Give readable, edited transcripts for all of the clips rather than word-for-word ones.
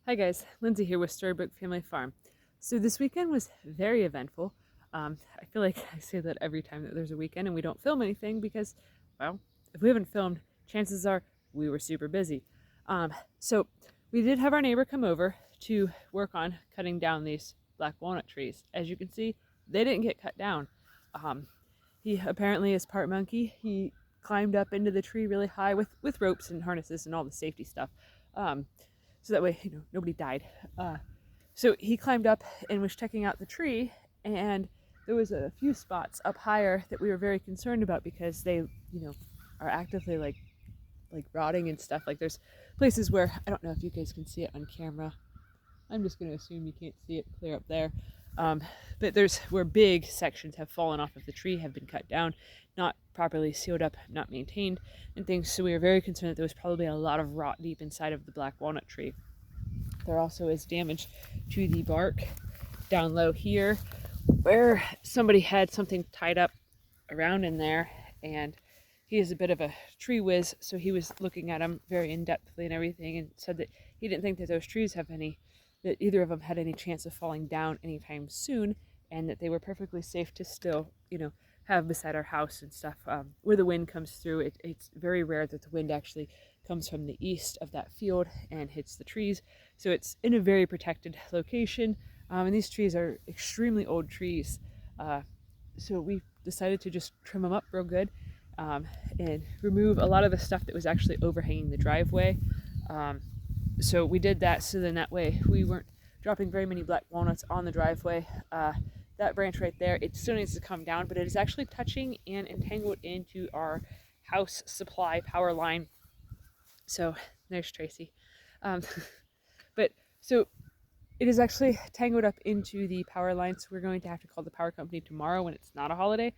Hi guys, Lindsay here with Storybook Family Farm. So this weekend was very eventful. I feel like I say that every time that there's a weekend and we don't film anything because, well, if we haven't filmed, chances are we were super busy. So we did have our neighbor come over to work on cutting down these black walnut trees. As you can see, they didn't get cut down. He apparently is part monkey. He climbed up into the tree really high with ropes and harnesses and all the safety stuff. So that way, nobody died. So he climbed up and was checking out the tree, and there was a few spots up higher that we were very concerned about because they, are actively like rotting and stuff. Like there's places where I don't know if you guys can see it on camera. I'm just going to assume you can't see it clear up there. But there's where big sections have fallen off of the tree, have been cut down, not properly sealed up, not maintained, and things. So we were very concerned that there was probably a lot of rot deep inside of the black walnut tree. There also is damage to the bark down low here, where somebody had something tied up around in there, and he is a bit of a tree whiz, so he was looking at them very in-depthly and everything, and said that he didn't think that those trees that either of them had any chance of falling down anytime soon, and that they were perfectly safe to still, have beside our house and stuff. Where the wind comes through, it's very rare that the wind actually comes from the east of that field and hits the trees. So it's in a very protected location. And these trees are extremely old trees. So we decided to just trim them up real good and remove a lot of the stuff that was actually overhanging the driveway. So we did that so then that way we weren't dropping very many black walnuts on the driveway. That branch right there, it still needs to come down, but it is actually touching and entangled into our house supply power line. So there's Tracy. But so it is actually tangled up into the power line, so we're going to have to call the power company tomorrow when it's not a holiday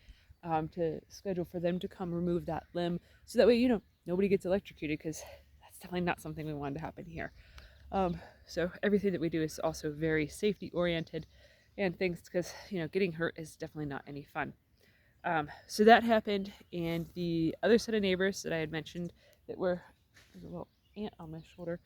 to schedule for them to come remove that limb, so that way, nobody gets electrocuted, because that's definitely not something we wanted to happen here. So everything that we do is also very safety oriented and things, because, getting hurt is definitely not any fun. So that happened, and the other set of neighbors that I had mentioned that were, there's a little ant on my shoulder.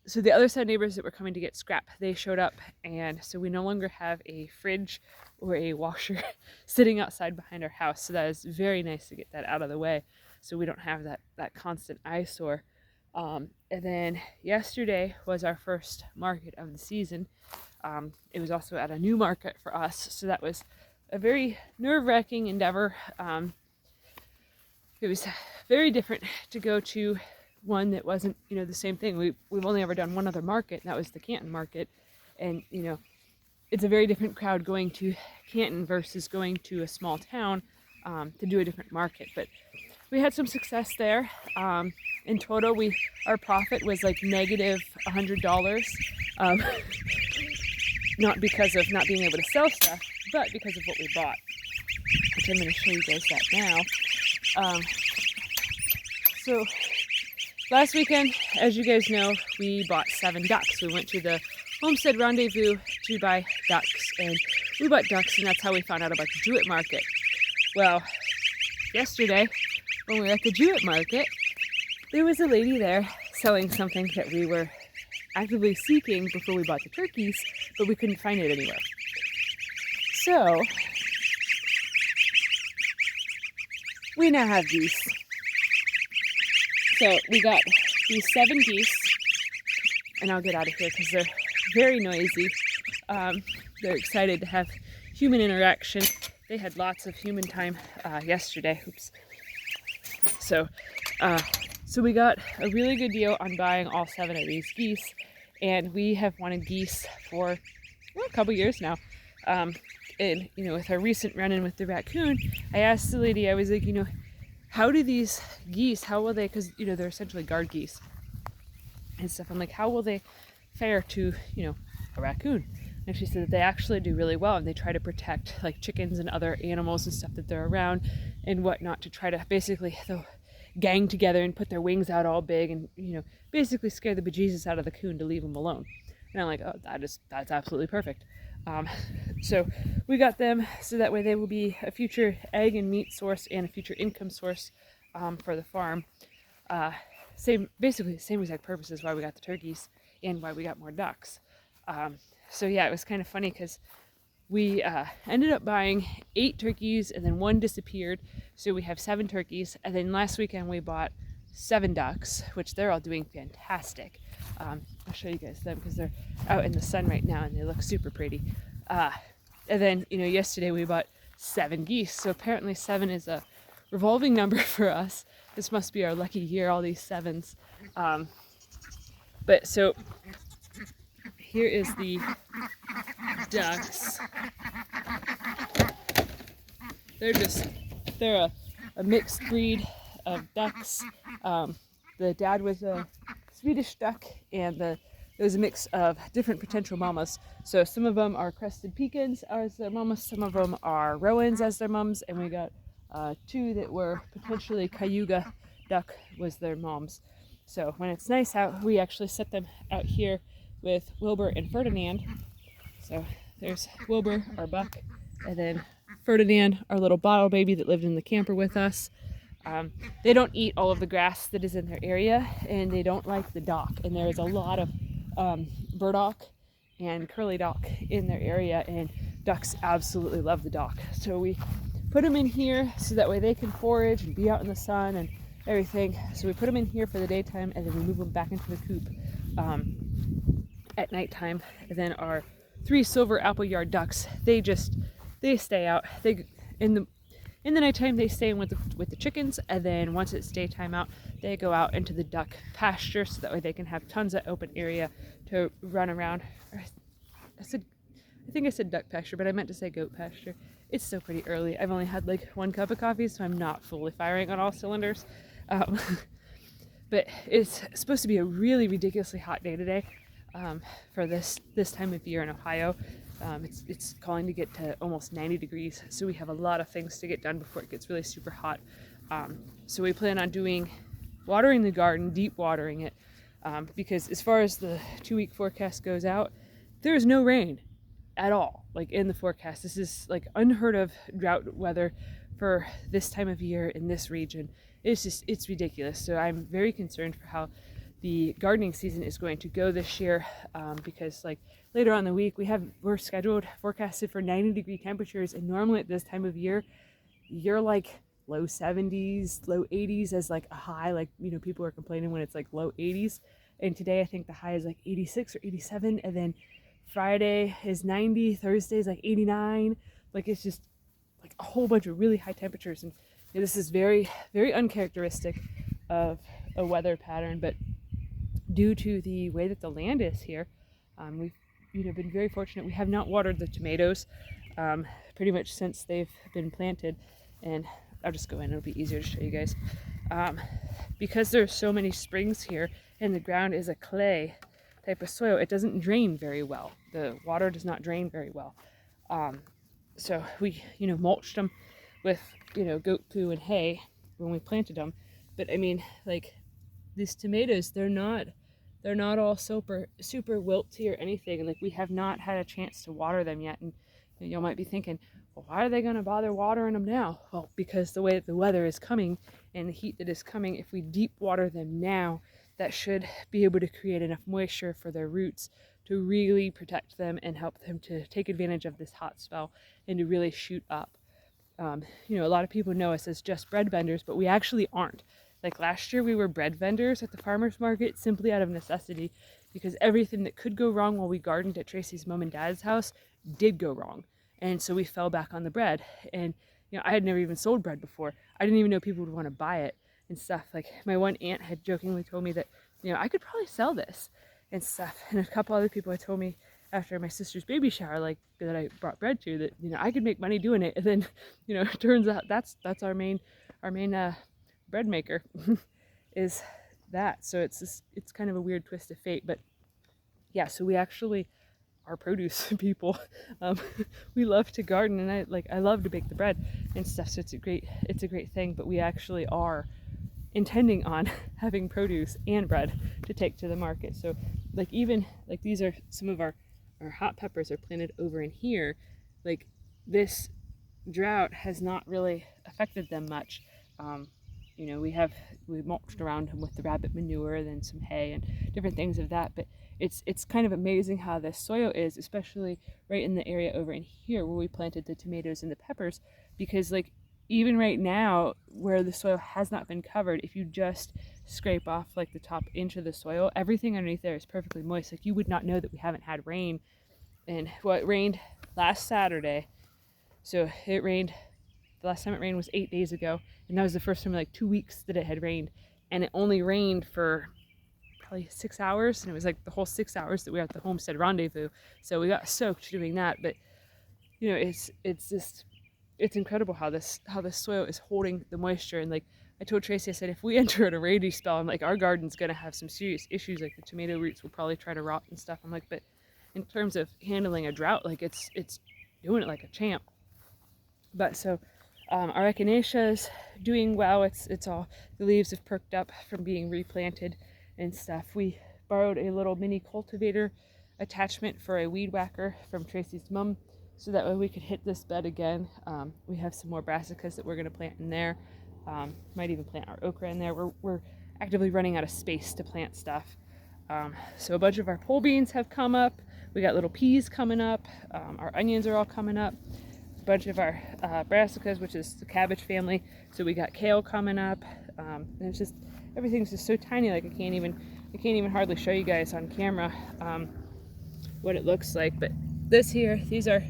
So the other set of neighbors that were coming to get scrap, they showed up, and so we no longer have a fridge or a washer sitting outside behind our house. So that is very nice to get that out of the way, so we don't have that constant eyesore. And then yesterday was our first market of the season. It was also at a new market for us, so that was a very nerve-wracking endeavor. It was very different to go to one that wasn't, the same thing. We've only ever done one other market, and that was the Canton market. And, it's a very different crowd going to Canton versus going to a small town to do a different market. But we had some success there. In total, our profit was like negative $100. Not because of not being able to sell stuff, but because of what we bought, which I'm going to show you guys that now. So last weekend, as you guys know, we bought 7 ducks. We went to the homestead rendezvous to buy ducks, and we bought ducks, and that's how we found out about the Jewett market. Well, yesterday, when we were at the Jewett market, there was a lady there selling something that we were actively seeking before we bought the turkeys, but we couldn't find it anywhere. So we now have geese. So we got these 7 geese, and I'll get out of here because they're very noisy. They're excited to have human interaction. They had lots of human time yesterday. Oops. So we got a really good deal on buying all 7 of these geese, and we have wanted geese for a couple years now. And with our recent run-in with the raccoon, I asked the lady, I was like, how do these geese, how will they, because they're essentially guard geese and stuff, I'm like, how will they fare to a raccoon? And she said that they actually do really well, and they try to protect like chickens and other animals and stuff that they're around and whatnot, to try to basically they'll gang together and put their wings out all big and basically scare the bejesus out of the coon to leave them alone. And I'm like, oh, that's absolutely perfect. So we got them so that way they will be a future egg and meat source and a future income source for the farm. basically the same exact purposes why we got the turkeys and why we got more ducks. So yeah, it was kind of funny because we ended up buying 8 turkeys and then 1 disappeared. So we have 7 turkeys. And then last weekend we bought 7 ducks, which they're all doing fantastic. I'll show you guys them because they're out in the sun right now and they look super pretty. And then, yesterday we bought 7 geese. So apparently 7 is a revolving number for us. This must be our lucky year, all these 7s. But so here is the ducks. They're a mixed breed of ducks. The dad was a Swedish duck, and there was a mix of different potential mamas. So some of them are crested pecans as their mamas, some of them are rowans as their mums, and we got 2 that were potentially Cayuga duck was their moms. So when it's nice out, we actually set them out here with Wilbur and Ferdinand. So there's Wilbur, our buck, and then Ferdinand, our little bottle baby that lived in the camper with us. They don't eat all of the grass that is in their area, and they don't like the dock. And there is a lot of burdock and curly dock in their area, and ducks absolutely love the dock. So we put them in here so that way they can forage and be out in the sun and everything. So we put them in here for the daytime, and then we move them back into the coop at nighttime. And then our 3 silver appleyard ducks, they stay out. In the nighttime they stay in with the chickens, and then once it's daytime out, they go out into the duck pasture so that way they can have tons of open area to run around. I think I said duck pasture, but I meant to say goat pasture. It's still pretty early. I've only had like 1 cup of coffee, so I'm not fully firing on all cylinders. But it's supposed to be a really ridiculously hot day today for this time of year in Ohio. It's calling to get to almost 90 degrees, so we have a lot of things to get done before it gets really super hot. So we plan on watering the garden, deep watering it, because as far as the 2-week forecast goes out, there is no rain at all. Like in the forecast, this is like unheard of drought weather for this time of year in this region. It's ridiculous. So I'm very concerned for how the gardening season is going to go this year, because like later on in the week we're forecasted for 90-degree temperatures, and normally at this time of year you're like low 70s, low 80s as like a high. Like, people are complaining when it's like low 80s, and today I think the high is like 86 or 87, and then Friday is 90, Thursday is like 89. Like, it's just like a whole bunch of really high temperatures, and this is very, very uncharacteristic of a weather pattern. But due to the way that the land is here, we've been very fortunate. We have not watered the tomatoes pretty much since they've been planted, and I'll just go in, it'll be easier to show you guys. Because there's so many springs here and the ground is a clay type of soil, it doesn't drain very well. The water does not drain very well. So we mulched them with goat poo and hay when we planted them. But I mean, like, these tomatoes, they're not all super wilty or anything, and like we have not had a chance to water them yet. And y'all might be thinking, well, why are they going to bother watering them now? Well, because the way that the weather is coming and the heat that is coming, if we deep water them now, that should be able to create enough moisture for their roots to really protect them and help them to take advantage of this hot spell and to really shoot up. A lot of people know us as just bread vendors, but we actually aren't. Like last year we were bread vendors at the farmer's market simply out of necessity, because everything that could go wrong while we gardened at Tracy's mom and dad's house did go wrong. And so we fell back on the bread. And I had never even sold bread before. I didn't even know people would want to buy it and stuff. Like, my one aunt had jokingly told me that I could probably sell this and stuff. And a couple other people had told me after my sister's baby shower, like, that I brought bread to, that I could make money doing it. And then it turns out that's our main bread maker is that. So it's kind of a weird twist of fate. But yeah, so we actually are produce people. We love to garden, and I love to bake the bread and stuff, so it's a great thing. But we actually are intending on having produce and bread to take to the market. So like, even like, these are some of our hot peppers are planted over in here. Like, this drought has not really affected them much. you know, we mulched around them with the rabbit manure and then some hay and different things of that. But it's kind of amazing how the soil is, especially right in the area over in here where we planted the tomatoes and the peppers, because like even right now where the soil has not been covered, if you just scrape off like the top inch of the soil, everything underneath there is perfectly moist. Like you would not know that we haven't had rain. And well, it rained last Saturday, so it rained, the last time it rained was 8 days ago, and that was the first time in like 2 weeks that it had rained, and it only rained for probably 6 hours, and it was like the whole 6 hours that we were at the homestead rendezvous, so we got soaked doing that. But you know, it's just, it's incredible how this soil is holding the moisture. And like I told Tracy, I said, if we enter in a rainy spell, I'm like, our garden's gonna have some serious issues, like the tomato roots will probably try to rot and stuff. I'm like, but in terms of handling a drought, like it's doing it like a champ. But so our echinacea is doing well. It's all, the leaves have perked up from being replanted and stuff. We borrowed a little mini cultivator attachment for a weed whacker from Tracy's mom, so that way we could hit this bed again. We have some more brassicas that we're going to plant in there. Might even plant our okra in there. We're actively running out of space to plant stuff. So a bunch of our pole beans have come up. We got little peas coming up. Our onions are all coming up. A bunch of our brassicas, which is the cabbage family. So we got kale coming up. And it's just, everything's just so tiny. Like I can't even hardly show you guys on camera what it looks like. But this here, these are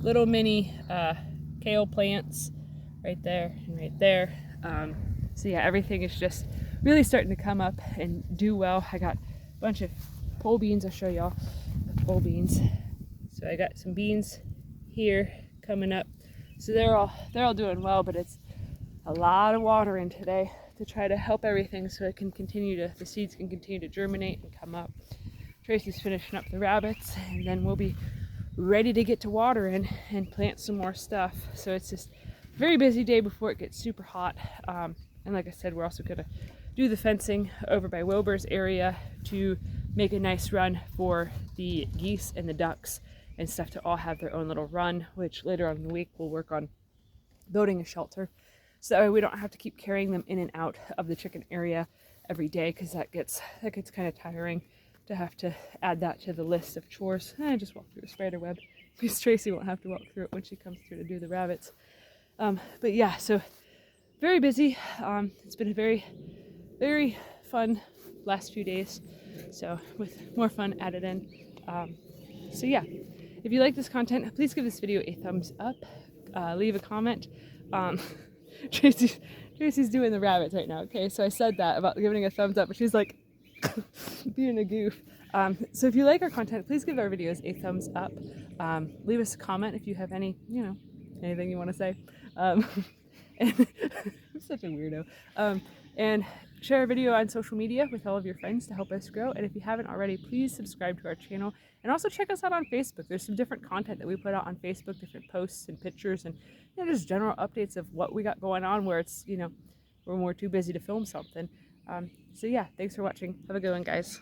little mini kale plants right there and right there. So yeah, everything is just really starting to come up and do well. I got a bunch of pole beans. I'll show y'all the pole beans. So I got some beans here coming up. So they're all doing well, but it's a lot of watering today to try to help everything so it can continue to, the seeds can continue to germinate and come up. Tracy's finishing up the rabbits, and then we'll be ready to get to watering and plant some more stuff. So it's just a very busy day before it gets super hot. And like I said, we're also gonna do the fencing over by Wilbur's area to make a nice run for the geese and the ducks and stuff to all have their own little run, which later on in the week we'll work on building a shelter, so that way we don't have to keep carrying them in and out of the chicken area every day, because that gets kind of tiring to have to add that to the list of chores. I just walk through the spider web because Tracy won't have to walk through it when she comes through to do the rabbits. But yeah, so very busy. It's been a very, very fun last few days, so with more fun added in. So yeah, if you like this content, please give this video a thumbs up, leave a comment. Tracy's doing the rabbits right now, okay? So I said that about giving a thumbs up, but she's like being a goof. So if you like our content, please give our videos a thumbs up. Leave us a comment if you have any, you know, anything you want to say. And I'm such a weirdo. And share our video on social media with all of your friends to help us grow. And if you haven't already, please subscribe to our channel. And also check us out on Facebook. There's some different content that we put out on Facebook, different posts and pictures, and you know, just general updates of what we got going on where it's, you know, when we're too busy to film something. So yeah, thanks for watching. Have a good one, guys.